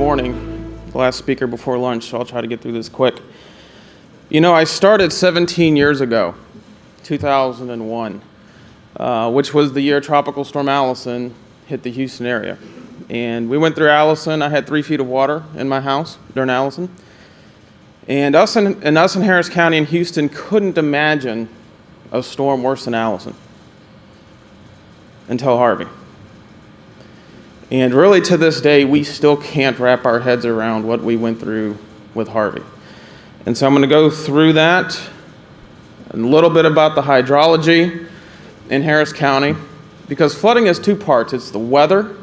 morning, the last speaker before lunch, so I'll try to get through this quick. You know, I started 17 years ago, 2001, which was the year Tropical Storm Allison hit the Houston area. And we went through Allison. I had 3 feet of water in my house during Allison. And us in Harris County and Houston couldn't imagine a storm worse than Allison until Harvey. And really to this day, we still can't wrap our heads around what we went through with Harvey. And so I'm going to go through that, a little bit about the hydrology in Harris County, because flooding has 2 parts. It's the weather,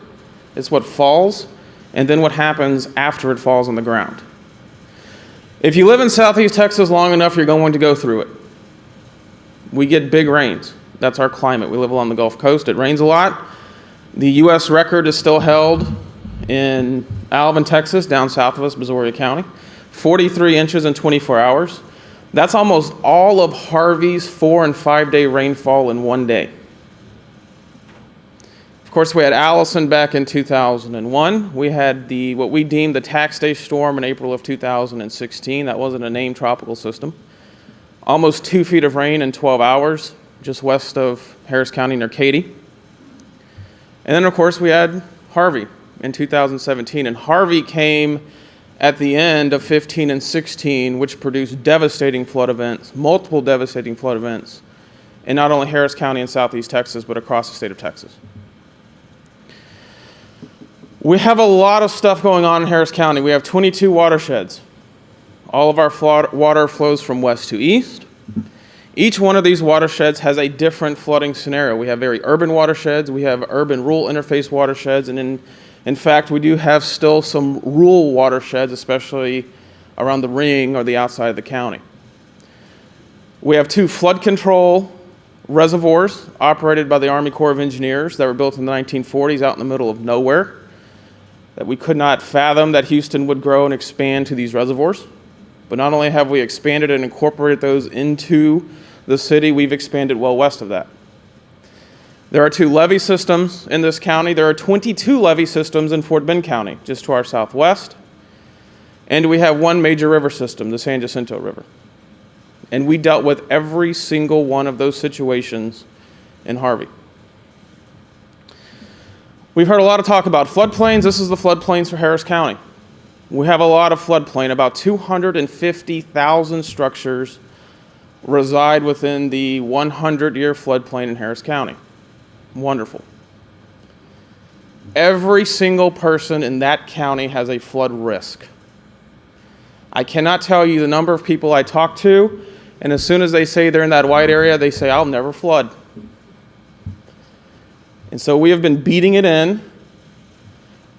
it's what falls, and then what happens after it falls on the ground. If you live in Southeast Texas long enough, you're going to go through it. We get big rains. That's our climate. We live along the Gulf Coast. It rains a lot. The U.S. record is still held in Alvin, Texas, down south of us, Missouri County. 43 inches in 24 hours. That's almost all of Harvey's 4- and 5-day rainfall in one day. Of course, we had Allison back in 2001. We had what we deemed the tax day storm in April of 2016. That wasn't a named tropical system. Almost 2 feet of rain in 12 hours, just west of Harris County near Katy. And then, of course, we had Harvey in 2017. And Harvey came at the end of 15 and 16, which produced devastating flood events, multiple devastating flood events, in not only Harris County and Southeast Texas, but across the state of Texas. We have a lot of stuff going on in Harris County. We have 22 watersheds. All of our water flows from west to east. Each one of these watersheds has a different flooding scenario. We have very urban watersheds, we have urban-rural interface watersheds, and in fact, we do have still some rural watersheds, especially around the ring or the outside of the county. We have 2 flood control reservoirs operated by the Army Corps of Engineers that were built in the 1940s out in the middle of nowhere, that we could not fathom that Houston would grow and expand to these reservoirs. But not only have we expanded and incorporated those into the city, we've expanded well west of that. There are 2 levee systems in this county. There are 22 levee systems in Fort Bend County, just to our southwest. And we have 1 major river system, the San Jacinto River. And we dealt with every single one of those situations in Harvey. We've heard a lot of talk about floodplains. This is the floodplains for Harris County. We have a lot of floodplain. About 250,000 structures reside within the 100-year floodplain in Harris County. Wonderful. Every single person in that county has a flood risk. I cannot tell you the number of people I talk to, and as soon as they say they're in that white area, they say, "I'll never flood." And so we have been beating it in.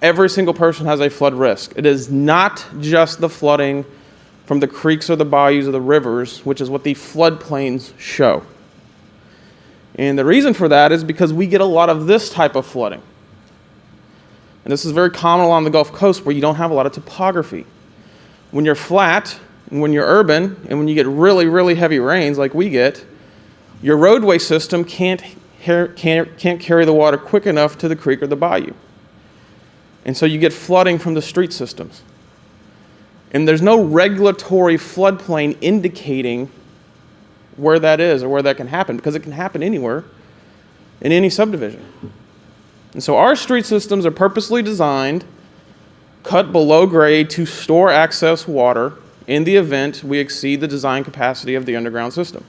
Every single person has a flood risk. It is not just the flooding from the creeks or the bayous or the rivers, which is what the floodplains show. And the reason for that is because we get a lot of this type of flooding. And this is very common along the Gulf Coast where you don't have a lot of topography. When you're flat and when you're urban and when you get really, really heavy rains like we get, your roadway system can't carry the water quick enough to the creek or the bayou. And so you get flooding from the street systems. And there's no regulatory floodplain indicating where that is or where that can happen, because it can happen anywhere in any subdivision. And so our street systems are purposely designed, cut below grade to store excess water in the event we exceed the design capacity of the underground system,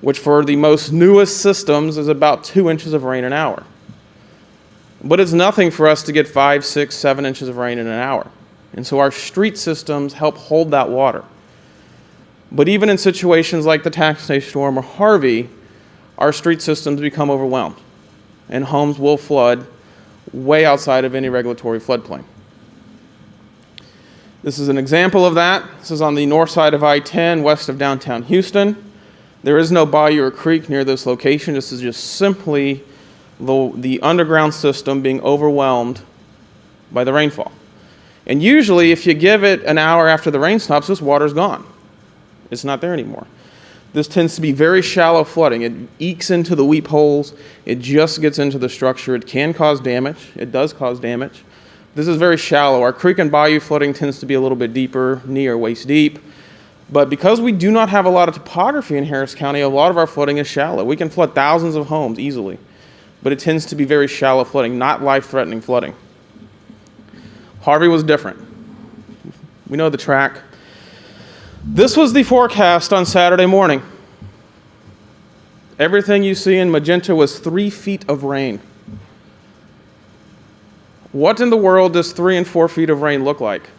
which for the most newest systems is about 2 inches of rain an hour. But it's nothing for us to get 5, 6, 7 inches of rain in an hour. And so our street systems help hold that water. But even in situations like the tax day storm or Harvey, our street systems become overwhelmed, and homes will flood way outside of any regulatory floodplain. This is an example of that. This is on the north side of I-10, west of downtown Houston. There is no bayou or creek near this location. This is just simply the underground system being overwhelmed by the rainfall. And usually, if you give it an hour after the rain stops, this water's gone. It's not there anymore. This tends to be very shallow flooding. It ekes into the weep holes. It just gets into the structure. It can cause damage. It does cause damage. This is very shallow. Our creek and bayou flooding tends to be a little bit deeper, knee or waist deep. But because we do not have a lot of topography in Harris County, a lot of our flooding is shallow. We can flood thousands of homes easily, but it tends to be very shallow flooding, not life-threatening flooding. Harvey was different. We know the track. This was the forecast on Saturday morning. Everything you see in magenta was 3 feet of rain. What in the world does 3 and 4 feet of rain look like?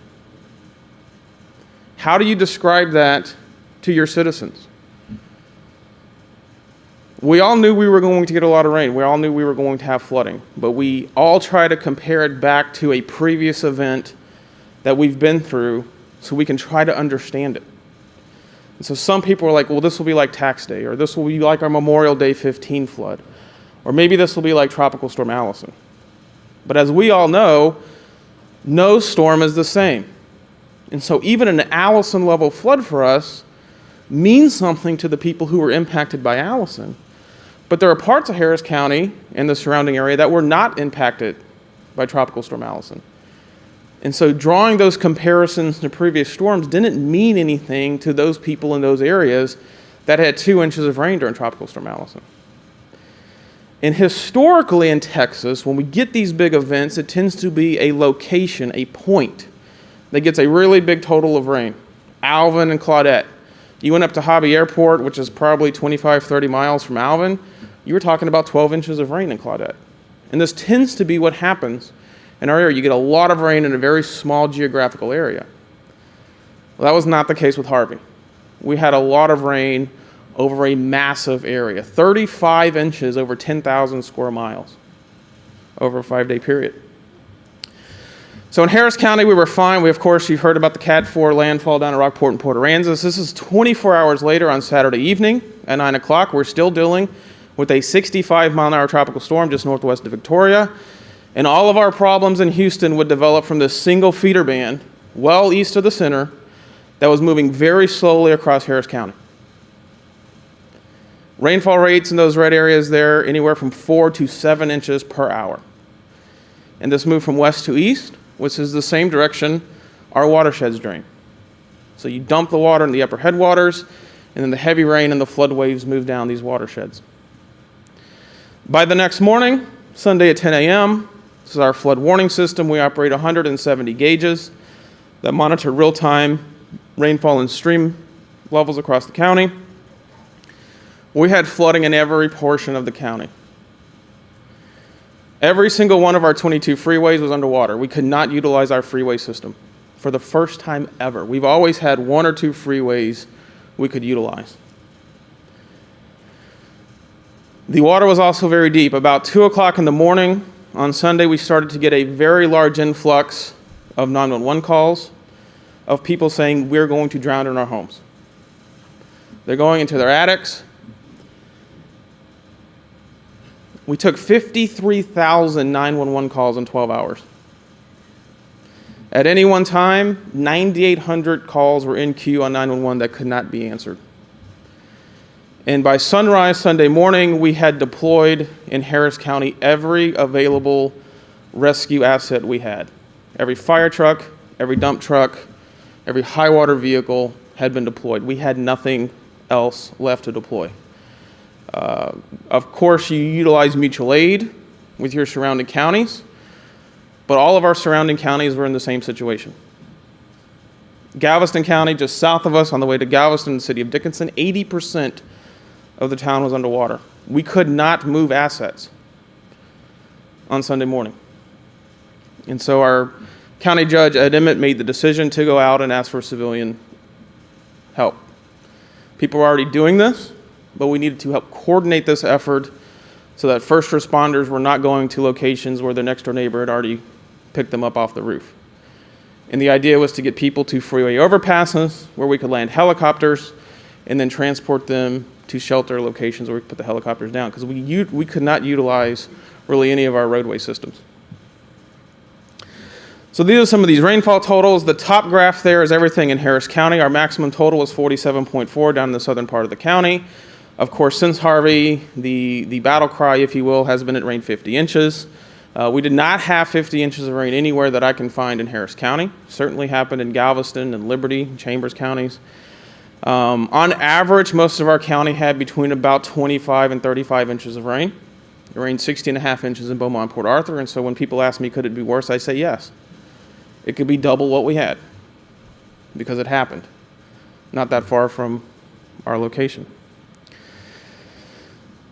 How do you describe that to your citizens? We all knew we were going to get a lot of rain. We all knew we were going to have flooding. But we all try to compare it back to a previous event that we've been through so we can try to understand it. And so some people are like, well, this will be like tax day, or this will be like our Memorial Day 15 flood, or maybe this will be like Tropical Storm Allison. But as we all know, no storm is the same. And so even an Allison level flood for us means something to the people who were impacted by Allison. But there are parts of Harris County and the surrounding area that were not impacted by Tropical Storm Allison. And so drawing those comparisons to previous storms didn't mean anything to those people in those areas that had 2 inches of rain during Tropical Storm Allison. And historically in Texas, when we get these big events, it tends to be a location, a point, that gets a really big total of rain. Alvin and Claudette. You went up to Hobby Airport, which is probably 25, 30 miles from Alvin, you were talking about 12 inches of rain in Claudette. And this tends to be what happens in our area. You get a lot of rain in a very small geographical area. Well, that was not the case with Harvey. We had a lot of rain over a massive area, 35 inches over 10,000 square miles over a 5-day period. So in Harris County, we were fine. Of course, you've heard about the Cat 4 landfall down at Rockport and Port Aransas. This is 24 hours later on Saturday evening at 9 o'clock. We're still dealing with a 65-mile-an-hour tropical storm just northwest of Victoria. And all of our problems in Houston would develop from this single feeder band well east of the center that was moving very slowly across Harris County. Rainfall rates in those red areas there anywhere from 4 to 7 inches per hour. And this moved from west to east, which is the same direction our watersheds drain. So you dump the water in the upper headwaters, and then the heavy rain and the flood waves move down these watersheds. By the next morning, Sunday at 10 a.m., this is our flood warning system. We operate 170 gauges that monitor real-time rainfall and stream levels across the county. We had flooding in every portion of the county. Every single one of our 22 freeways was underwater. We could not utilize our freeway system for the first time ever. We've always had 1 or 2 freeways we could utilize. The water was also very deep. About 2 o'clock in the morning on Sunday, we started to get a very large influx of 911 calls of people saying, we're going to drown in our homes. They're going into their attics. We took 53,000 911 calls in 12 hours. At any one time, 9,800 calls were in queue on 911 that could not be answered. And by sunrise Sunday morning, we had deployed in Harris County every available rescue asset we had. Every fire truck, every dump truck, every high water vehicle had been deployed. We had nothing else left to deploy. Of course, you utilize mutual aid with your surrounding counties, but all of our surrounding counties were in the same situation. Galveston County, just south of us on the way to Galveston, the city of Dickinson, 80% of the town was underwater. We could not move assets on Sunday morning. And so our county judge, Ed Emmett, made the decision to go out and ask for civilian help. People were already doing this, but we needed to help coordinate this effort so that first responders were not going to locations where their next door neighbor had already picked them up off the roof. And the idea was to get people to freeway overpasses where we could land helicopters and then transport them to shelter locations where we could put the helicopters down, because we could not utilize really any of our roadway systems. So these are some of these rainfall totals. The top graph there is everything in Harris County. Our maximum total was 47.4 down in the southern part of the county. Of course, since Harvey, the battle cry, if you will, has been it rained 50 inches. We did not have 50 inches of rain anywhere that I can find in Harris County. Certainly happened in Galveston and Liberty, Chambers counties. On average, most of our county had between about 25 and 35 inches of rain. It rained 60.5 inches in Beaumont, Port Arthur, and so when people ask me, could it be worse, I say yes. It could be double what we had because it happened. Not that far from our location.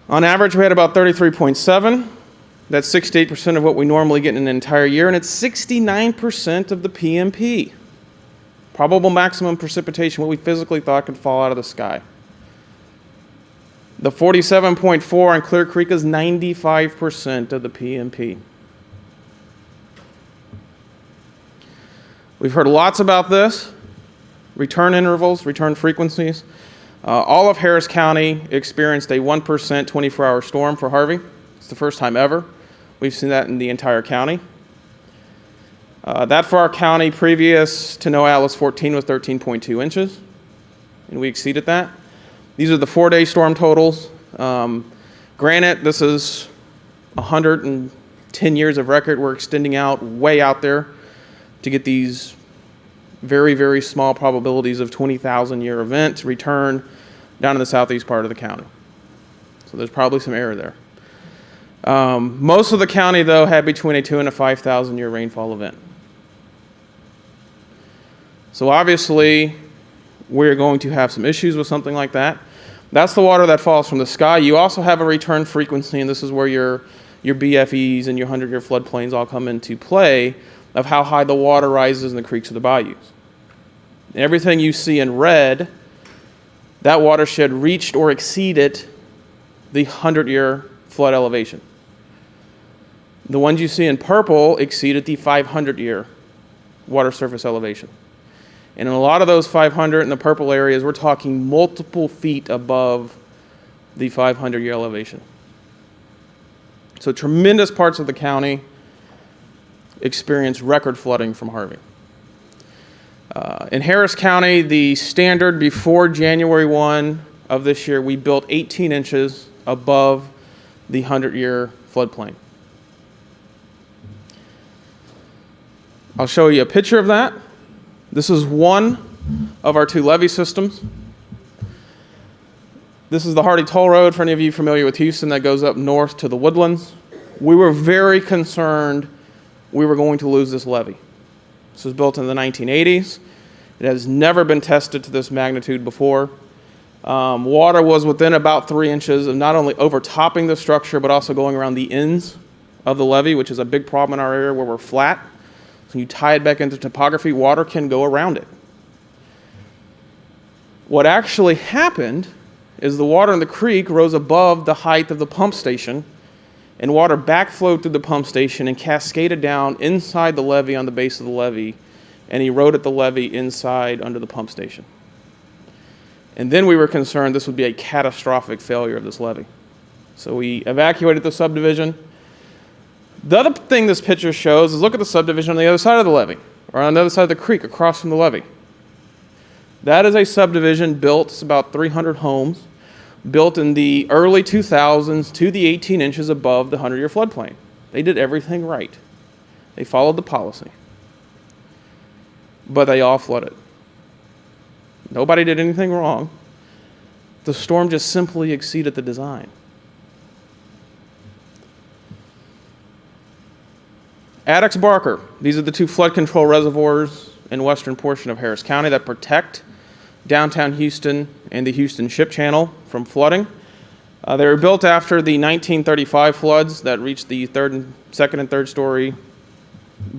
On average, we had about 33.7. That's 68% of what we normally get in an entire year, and it's 69% of the PMP. Probable maximum precipitation, what we physically thought could fall out of the sky. The 47.4 on Clear Creek is 95% of the PMP. We've heard lots about this. Return intervals, return frequencies. All of Harris County experienced a 1% 24-hour storm for Harvey. It's the first time ever. We've seen that in the entire county. That for our county previous to no Atlas 14 was 13.2 inches, and we exceeded that. These are the 4-day storm totals. Granted, this is 110 years of record. We're extending out way out there to get these very, very small probabilities of 20,000-year event return down in the southeast part of the county. So there's probably some error there. Most of the county, though, had between a 2,000 and a 5,000-year rainfall event. So obviously, we're going to have some issues with something like that. That's the water that falls from the sky. You also have a return frequency, and this is where your BFEs and your 100-year floodplains all come into play, of how high the water rises in the creeks or the bayous. Everything you see in red, that watershed reached or exceeded the 100-year flood elevation. The ones you see in purple exceeded the 500-year water surface elevation. And in a lot of those 500 in the purple areas, we're talking multiple feet above the 500-year elevation. So tremendous parts of the county experienced record flooding from Harvey. In Harris County, the standard before January 1 of this year, we built 18 inches above the 100-year floodplain. I'll show you a picture of that. This is one of our 2 levee systems. This is the Hardy Toll Road, for any of you familiar with Houston, that goes up north to the Woodlands. We were very concerned we were going to lose this levee. This was built in the 1980s. It has never been tested to this magnitude before. Water was within about 3 inches of not only overtopping the structure, but also going around the ends of the levee, which is a big problem in our area where we're flat. So you tie it back into topography, water can go around it. What actually happened is the water in the creek rose above the height of the pump station, and water backflowed through the pump station and cascaded down inside the levee on the base of the levee and eroded the levee inside under the pump station. And then we were concerned this would be a catastrophic failure of this levee. So we evacuated the subdivision. The other thing this picture shows is look at the subdivision on the other side of the levee, or on the other side of the creek across from the levee. That is a subdivision built, it's about 300 homes, built in the early 2000s to the 18 inches above the 100-year floodplain. They did everything right. They followed the policy. But they all flooded. Nobody did anything wrong. The storm just simply exceeded the design. Addicks Barker. These are the 2 flood control reservoirs in the western portion of Harris County that protect downtown Houston and the Houston Ship Channel from flooding. They were built after the 1935 floods that reached the second and third story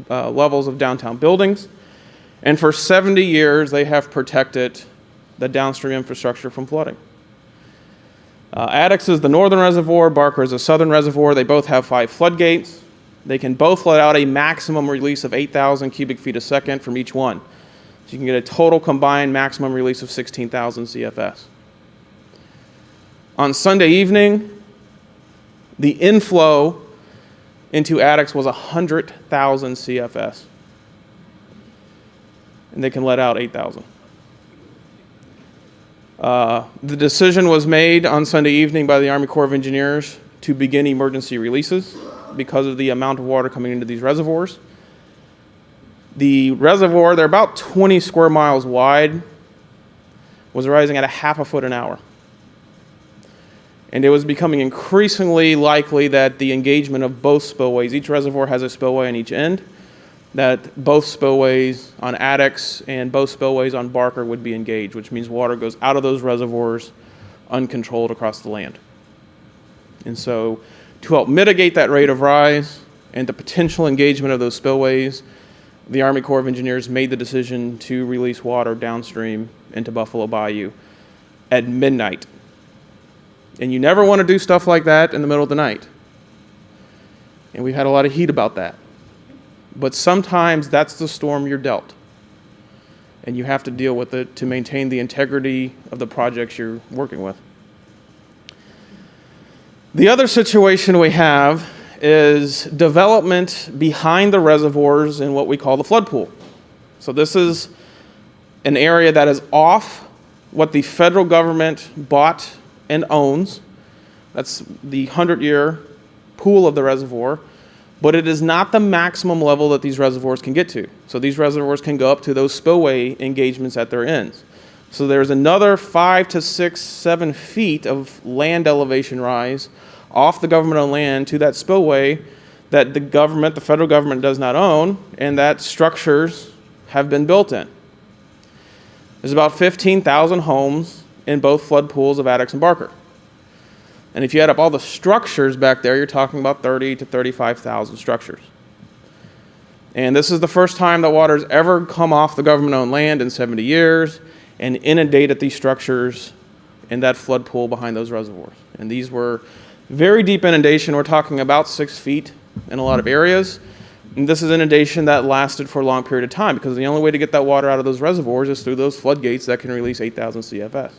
levels of downtown buildings. And for 70 years, they have protected the downstream infrastructure from flooding. Addicks is the northern reservoir, Barker is a southern reservoir. They both have 5 floodgates. They can both let out a maximum release of 8,000 cubic feet a second from each one. So you can get a total combined maximum release of 16,000 CFS. On Sunday evening, the inflow into Addicks was 100,000 CFS. And they can let out 8,000. The decision was made on Sunday evening by the Army Corps of Engineers to begin emergency releases. because of the amount of water coming into these reservoirs. The reservoir, they're about 20 square miles wide, was rising at a half a foot an hour. And it was becoming increasingly likely that the engagement of both spillways, each reservoir has a spillway on each end, that both spillways on Addicks and both spillways on Barker would be engaged, which means water goes out of those reservoirs uncontrolled across the land. And so to help mitigate that rate of rise and the potential engagement of those spillways, the Army Corps of Engineers made the decision to release water downstream into Buffalo Bayou at midnight. And you never want to do stuff like that in the middle of the night. And we've had a lot of heat about that. But sometimes that's the storm you're dealt. And you have to deal with it to maintain the integrity of the projects you're working with. The other situation we have is development behind the reservoirs in what we call the flood pool. So this is an area that is off what the federal government bought and owns. That's the 100-year pool of the reservoir, but it is not the maximum level that these reservoirs can get to. So these reservoirs can go up to those spillway engagements at their ends. So there's another 5 to 6, 7 feet of land elevation rise off the government-owned land to that spillway that the government, the federal government, does not own, and that structures have been built in. There's about 15,000 homes in both flood pools of Addicks and Barker. And if you add up all the structures back there, you're talking about 30 to 35,000 structures. And this is the first time that water's ever come off the government-owned land in 70 years and inundated these structures in that flood pool behind those reservoirs. And these were very deep inundation. We're talking about 6 feet in a lot of areas. And this is inundation that lasted for a long period of time because the only way to get that water out of those reservoirs is through those floodgates that can release 8,000 CFS.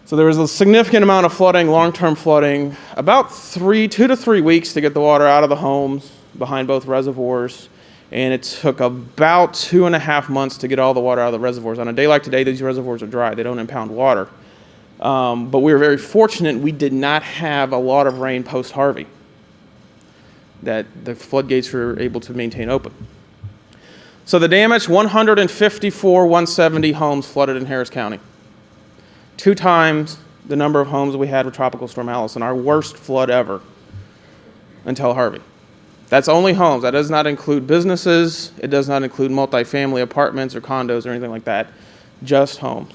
So there was a significant amount of flooding, long-term flooding, about 2 to 3 weeks to get the water out of the homes behind both reservoirs. And it took about 2.5 months to get all the water out of the reservoirs. On a day like today, these reservoirs are dry. They don't impound water. But we were very fortunate we did not have a lot of rain post-Harvey, that the floodgates were able to maintain open. So the damage, 170 homes flooded in Harris County. 2 times the number of homes we had with Tropical Storm Allison, our worst flood ever until Harvey. That's only homes. That does not include businesses. It does not include multifamily apartments or condos or anything like that. Just homes.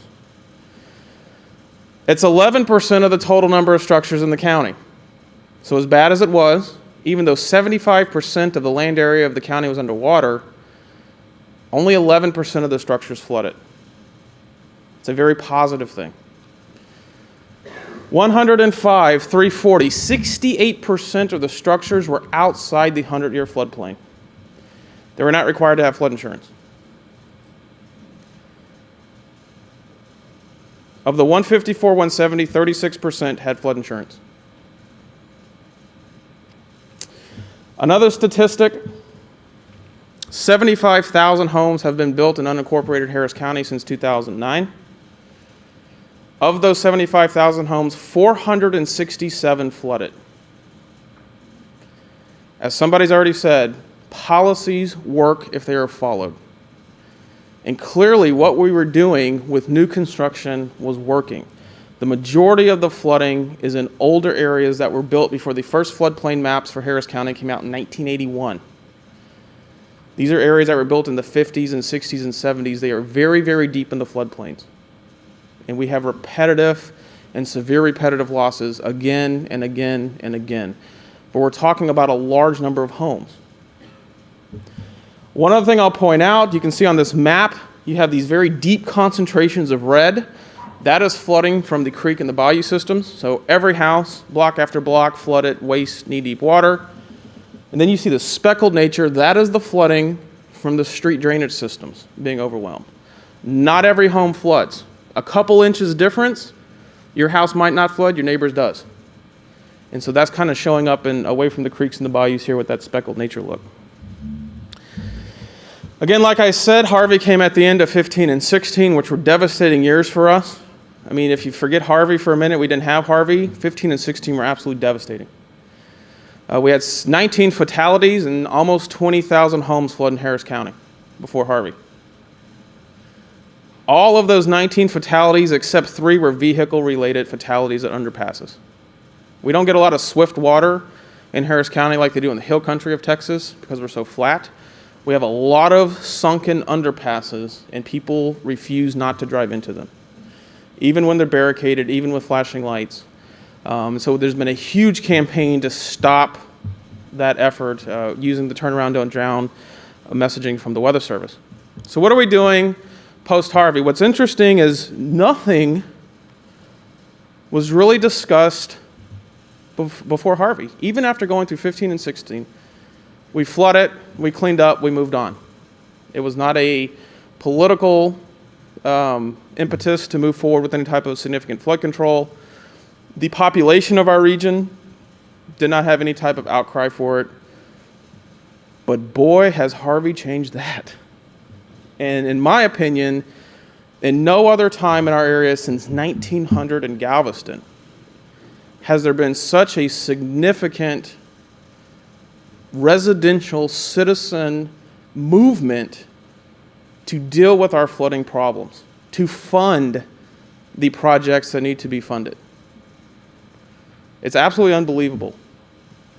It's 11% of the total number of structures in the county. So as bad as it was, even though 75% of the land area of the county was underwater, only 11% of the structures flooded. It's a very positive thing. 105, 340, 68% of the structures were outside the 100-year floodplain. They were not required to have flood insurance. Of the 154, 170, 36% had flood insurance. Another statistic, 75,000 homes have been built in unincorporated Harris County since 2009. Of those 75,000 homes, 467 flooded. As somebody's already said, policies work if they are followed. And clearly what we were doing with new construction was working. The majority of the flooding is in older areas that were built before the first floodplain maps for Harris County came out in 1981. These are areas that were built in the 50s and 60s and 70s. They are very, very deep in the floodplains. And we have repetitive and severe repetitive losses again and again and again. But we're talking about a large number of homes. One other thing I'll point out, you can see on this map, you have these very deep concentrations of red. That is flooding from the creek and the bayou systems. So every house, block after block, flooded, waist, knee-deep water. And then you see the speckled nature. That is the flooding from the street drainage systems being overwhelmed. Not every home floods. A couple inches difference, your house might not flood, your neighbor's does. And so that's kind of showing up in away from the creeks and the bayous here with that speckled nature look. Again, like I said, Harvey came at the end of 15 and 16, which were devastating years for us. I mean, if you forget Harvey for a minute, we didn't have Harvey. 15 and 16 were absolutely devastating. We had 19 fatalities and almost 20,000 homes flood in Harris County before Harvey. All of those 19 fatalities except 3 were vehicle-related fatalities at underpasses. We don't get a lot of swift water in Harris County like they do in the hill country of Texas because we're so flat. We have a lot of sunken underpasses, and people refuse not to drive into them, even when they're barricaded, even with flashing lights. So there's been a huge campaign to stop that effort using the turnaround, don't drown messaging from the Weather Service. So what are we doing post-Harvey? What's interesting is nothing was really discussed before Harvey. Even after going through 15 and 16, we flooded, we cleaned up, we moved on. It was not a political impetus to move forward with any type of significant flood control. The population of our region did not have any type of outcry for it. But boy, has Harvey changed that. And in my opinion, in no other time in our area since 1900 in Galveston has there been such a significant residential citizen movement to deal with our flooding problems, to fund the projects that need to be funded. It's absolutely unbelievable.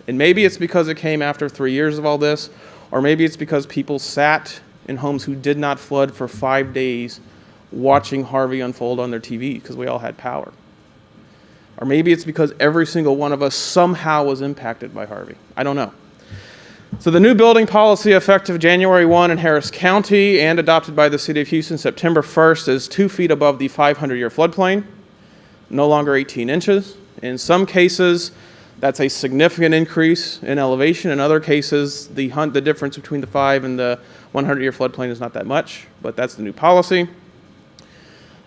And maybe it's because it came after 3 years of all this, or maybe it's because people sat in homes who did not flood for 5 days watching Harvey unfold on their TV because we all had power. Or maybe it's because every single one of us somehow was impacted by Harvey. I don't know. So the new building policy effective January 1 in Harris County and adopted by the City of Houston September 1st is 2 feet above the 500-year floodplain, no longer 18 inches. In some cases, that's a significant increase in elevation. In other cases, the difference between the 5 and the 100-year floodplain is not that much, but that's the new policy.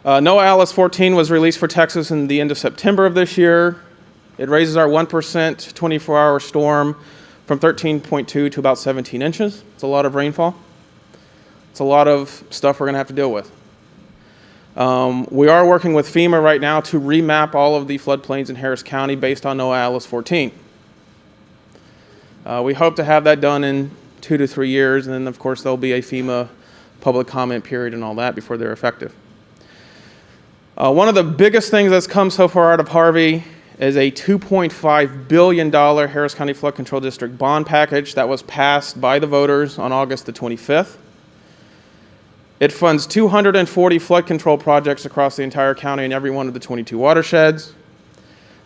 NOAA Atlas 14 was released for Texas in the end of September of this year. It raises our 1% 24-hour storm from 13.2 to about 17 inches. It's a lot of rainfall. It's a lot of stuff we're going to have to deal with. We are working with FEMA right now to remap all of the floodplains in Harris County based on NOAA Atlas 14. We hope to have that done in 2 to 3 years, and then of course there'll be a FEMA public comment period and all that before they're effective. One of the biggest things that's come so far out of Harvey is a $2.5 billion Harris County Flood Control District bond package that was passed by the voters on August the 25th. It funds 240 flood control projects across the entire county and every one of the 22 watersheds.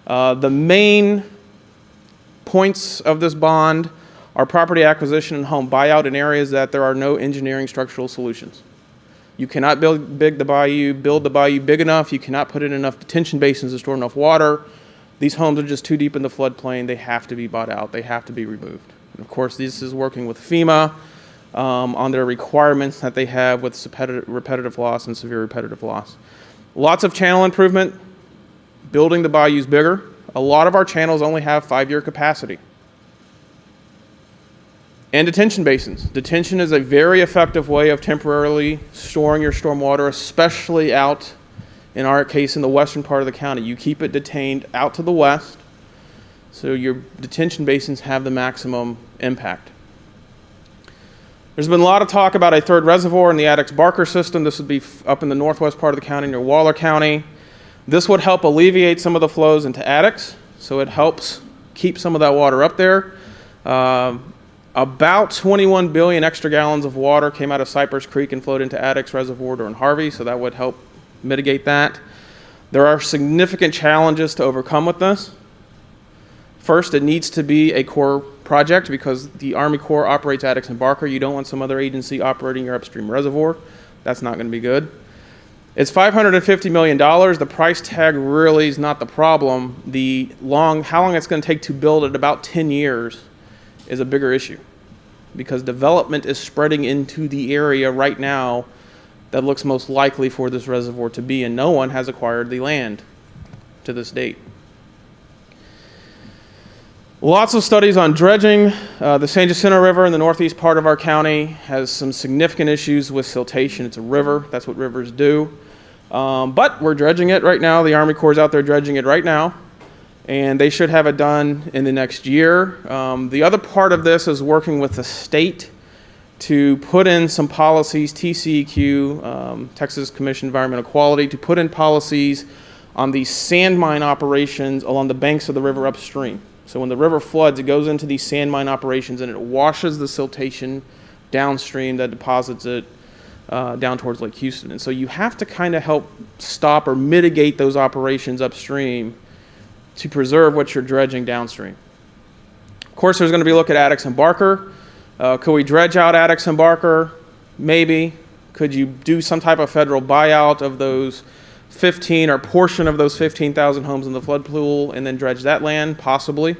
The main points of this bond are property acquisition and home buyout in areas that there are no engineering structural solutions. You cannot build the bayou big enough. You cannot put in enough detention basins to store enough water. These homes are just too deep in the floodplain. They have to be bought out. They have to be removed. And of course, this is working with FEMA on their requirements that they have with repetitive loss and severe repetitive loss. Lots of channel improvement, building the bayous bigger. A lot of our channels only have 5-year capacity. And detention basins. Detention is a very effective way of temporarily storing your stormwater, especially out, in our case, in the western part of the county. You keep it detained out to the west, so your detention basins have the maximum impact. There's been a lot of talk about a third reservoir in the Addicks-Barker system. This would be up in the northwest part of the county near Waller County. This would help alleviate some of the flows into Addicks, so it helps keep some of that water up there. About 21 billion extra gallons of water came out of Cypress Creek and flowed into Addicks Reservoir during Harvey, so that would help mitigate that. There are significant challenges to overcome with this. First, it needs to be a Corps project because the Army Corps operates Addicks and Barker. You don't want some other agency operating your upstream reservoir. That's not going to be good. It's $550 million. The price tag really is not the problem. How long it's going to take to build it, about 10 years, is a bigger issue because development is spreading into the area right now that looks most likely for this reservoir to be, and no one has acquired the land to this date. Lots of studies on dredging. The San Jacinto River in the northeast part of our county has some significant issues with siltation. It's a river. That's what rivers do. But we're dredging it right now. The Army Corps is out there dredging it right now. and they should have it done in the next year. The other part of this is working with the state to put in some policies, TCEQ, Texas Commission on Environmental Quality, to put in policies on the sand mine operations along the banks of the river upstream. So when the river floods, it goes into these sand mine operations and it washes the siltation downstream that deposits it down towards Lake Houston. And so you have to kind of help stop or mitigate those operations upstream to preserve what you're dredging downstream. Of course, there's going to be a look at Addicks and Barker. Could we dredge out Addicks and Barker? Maybe. Could you do some type of federal buyout of those 15 or portion of those 15,000 homes in the flood pool and then dredge that land? Possibly.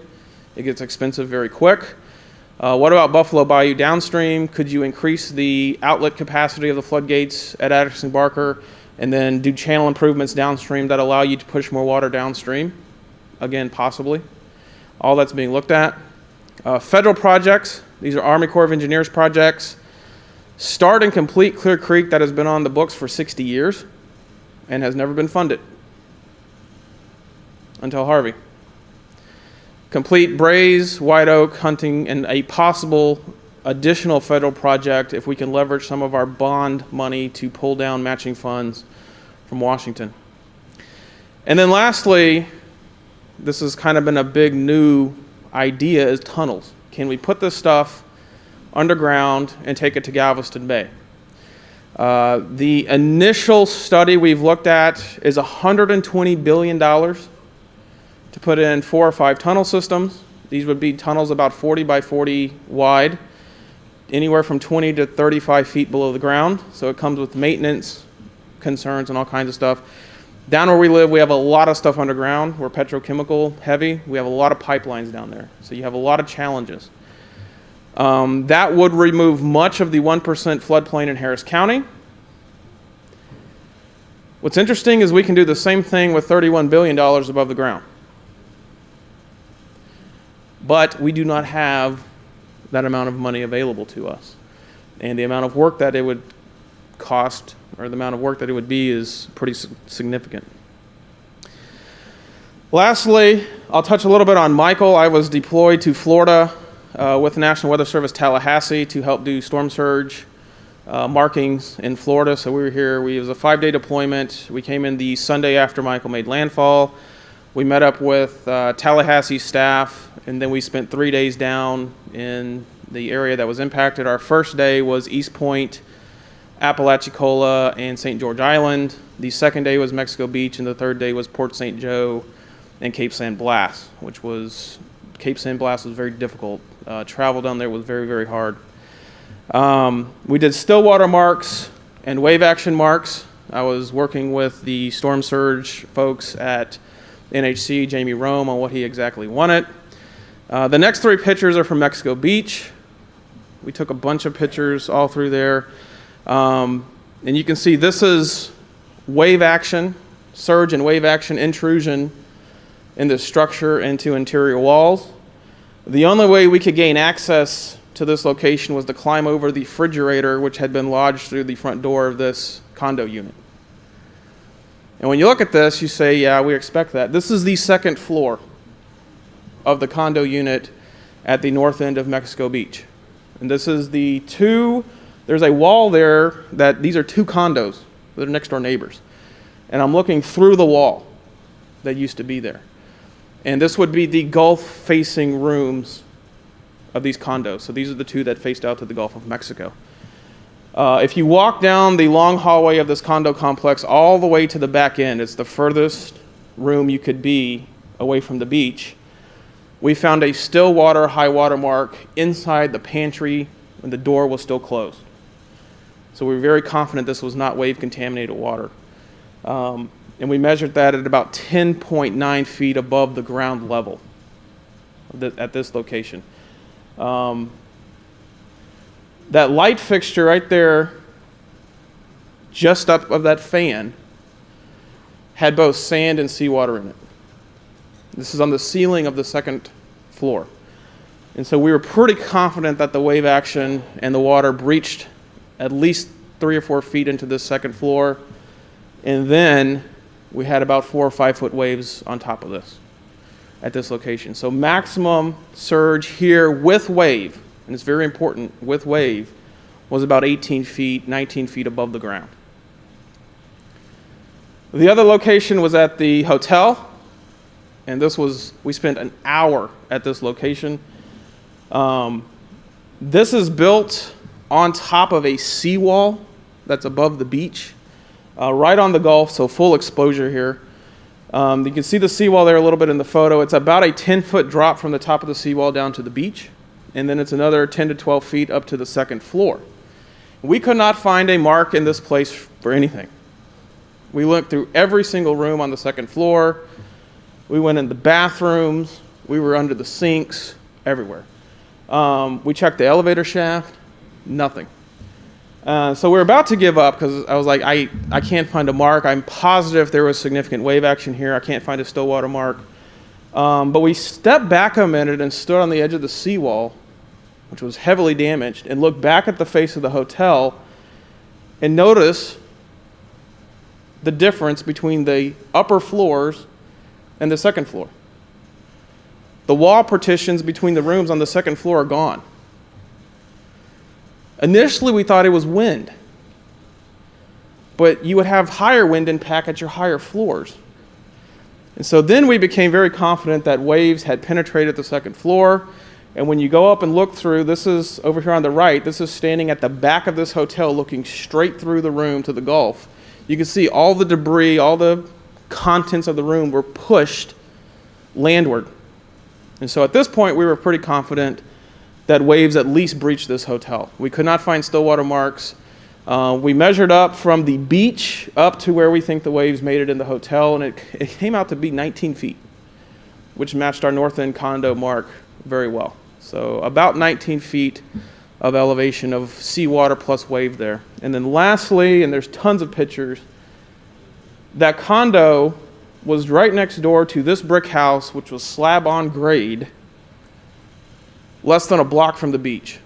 It gets expensive very quick. What about Buffalo Bayou downstream? Could you increase the outlet capacity of the floodgates at Addicks and Barker and then do channel improvements downstream that allow you to push more water downstream? Again, possibly. All that's being looked at. Federal projects. These are Army Corps of Engineers projects. Start and complete Clear Creek, that has been on the books for 60 years and has never been funded until Harvey. Complete Braze, White Oak, Hunting, and a possible additional federal project if we can leverage some of our bond money to pull down matching funds from Washington. And then lastly, this has kind of been a big new idea, is tunnels. Can we put this stuff underground and take it to Galveston Bay? The initial study we've looked at is $120 billion to put in 4 or 5 tunnel systems. These would be tunnels about 40 by 40 wide, anywhere from 20 to 35 feet below the ground. So it comes with maintenance concerns and all kinds of stuff. Down where we live, we have a lot of stuff underground. We're petrochemical heavy. We have a lot of pipelines down there. So you have a lot of challenges. That would remove much of the 1% floodplain in Harris County. What's interesting is we can do the same thing with $31 billion above the ground. But we do not have that amount of money available to us. And the amount of work that it would cost, or the amount of work that it would be, is pretty significant. Lastly, I'll touch a little bit on Michael. I was deployed to Florida with the National Weather Service Tallahassee to help do storm surge markings in Florida. So we were here. It was a 5-day deployment. We came in the Sunday after Michael made landfall. We met up with Tallahassee staff, and then we spent 3 days down in the area that was impacted. Our first day was East Point, Apalachicola, and St. George Island. The second day was Mexico Beach, and the third day was Port St. Joe and Cape San Blas, Cape San Blas was very difficult. Travel down there was very, very hard. We did stillwater marks and wave action marks. I was working with the storm surge folks at NHC, Jamie Rome, on what he exactly wanted. The next 3 pictures are from Mexico Beach. We took a bunch of pictures all through there. And you can see this is wave action, surge and wave action intrusion in the structure into interior walls. The only way we could gain access to this location was to climb over the refrigerator, which had been lodged through the front door of this condo unit. And when you look at this, you say, yeah, we expect that. This is the second floor of the condo unit at the north end of Mexico Beach. And this is there's a wall there that these are 2 condos that are next door neighbors. And I'm looking through the wall that used to be there. And this would be the Gulf-facing rooms of these condos. So these are the 2 that faced out to the Gulf of Mexico. If you walk down the long hallway of this condo complex all the way to the back end, it's the furthest room you could be away from the beach. We found a still water high water mark inside the pantry and the door was still closed. So we were very confident this was not wave contaminated water. And we measured that at about 10.9 feet above the ground level at this location. That light fixture right there, just up of that fan, had both sand and seawater in it. This is on the ceiling of the second floor. And so we were pretty confident that the wave action and the water breached at least 3 or 4 feet into this second floor. And then we had about 4 or 5 foot waves on top of this. at this location. So maximum surge here with wave, and it's very important, with wave, was about 18 feet, 19 feet above the ground. The other location was at the hotel, and we spent an hour at this location. This is built on top of a seawall that's above the beach, right on the Gulf, so full exposure here. You can see the seawall there a little bit in the photo. It's about a 10-foot drop from the top of the seawall down to the beach, and then it's another 10 to 12 feet up to the second floor. We could not find a mark in this place for anything. We went through every single room on the second floor. We went in the bathrooms. We were under the sinks, everywhere. We checked the elevator shaft, nothing. So we're about to give up because I was like, I can't find a mark. I'm positive there was significant wave action here. I can't find a still water mark. But we stepped back a minute and stood on the edge of the seawall, which was heavily damaged, and looked back at the face of the hotel and noticed the difference between the upper floors and the second floor. The wall partitions between the rooms on the second floor are gone. Initially, we thought it was wind, but you would have higher wind impact at your higher floors. And so then we became very confident that waves had penetrated the second floor. And when you go up and look through, this is over here on the right, this is standing at the back of this hotel looking straight through the room to the Gulf. You can see all the debris, all the contents of the room were pushed landward. And so at this point, we were pretty confident that waves at least breached this hotel. We could not find still water marks. We measured up from the beach up to where we think the waves made it in the hotel, and it came out to be 19 feet, which matched our north end condo mark very well. So about 19 feet of elevation of seawater plus wave there. And then lastly, and there's tons of pictures, that condo was right next door to this brick house, which was slab on grade, less than a block from the beach.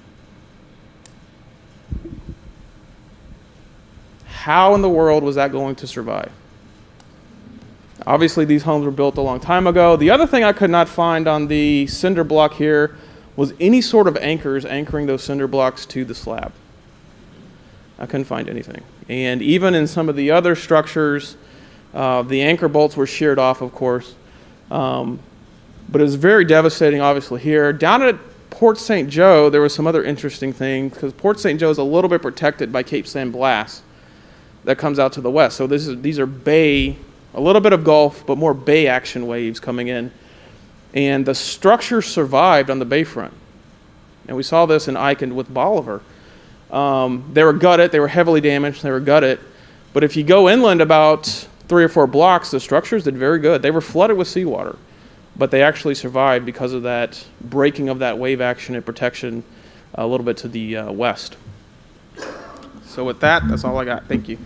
How in the world was that going to survive? Obviously, these homes were built a long time ago. The other thing I could not find on the cinder block here was any sort of anchors anchoring those cinder blocks to the slab. I couldn't find anything. And even in some of the other structures, the anchor bolts were sheared off, of course. But it was very devastating, obviously, here. Down at Port St. Joe, there was some other interesting things, because Port St. Joe is a little bit protected by Cape San Blas that comes out to the west. So these are bay, a little bit of Gulf, but more bay action waves coming in. And the structure survived on the bayfront. And we saw this in Ike and with Bolivar. They were gutted. They were heavily damaged. They were gutted. But if you go inland about 3 or 4 blocks, the structures did very good. They were flooded with seawater, but they actually survived because of that breaking of that wave action and protection a little bit to the west. So with that, that's all I got. Thank you.